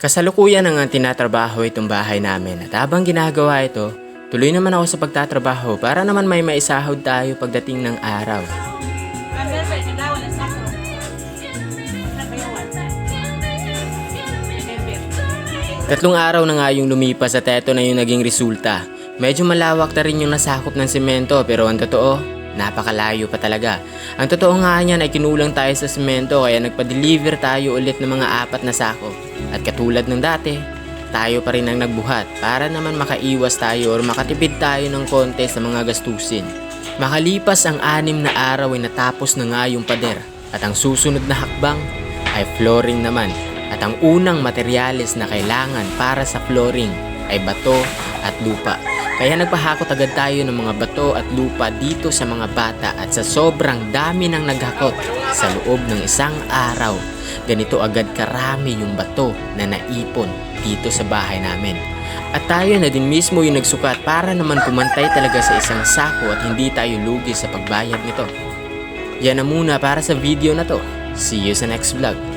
Kasalukuyan ang tinatrabaho itong bahay namin at habang ginagawa ito, tuloy naman ako sa pagtatrabaho para naman may maisahod tayo pagdating ng araw. Tatlong araw na nga yung lumipas at eto na yung naging resulta. Medyo malawak na rin yung nasakop ng semento pero ang totoo, napakalayo pa talaga. Ang totoo nga niyan ay kinulang tayo sa semento kaya nagpa-deliver tayo ulit ng mga 4 na sako. At katulad ng dati, tayo pa rin ang nagbuhat para naman makaiwas tayo o makatipid tayo ng konti sa mga gastusin. Makalipas ang 6 na araw ay natapos na nga yung pader at ang susunod na hakbang ay flooring naman. At ang unang materyales na kailangan para sa flooring ay bato at lupa. Kaya nagpahakot agad tayo ng mga bato at lupa dito sa mga bata at sa sobrang dami ng naghakot sa loob ng isang araw. Ganito agad karami yung bato na naipon dito sa bahay namin. At tayo na din mismo yung nagsukat para naman pumantay talaga sa isang sako at hindi tayo lugi sa pagbayad nito. Yan na muna para sa video na to. See you sa next vlog.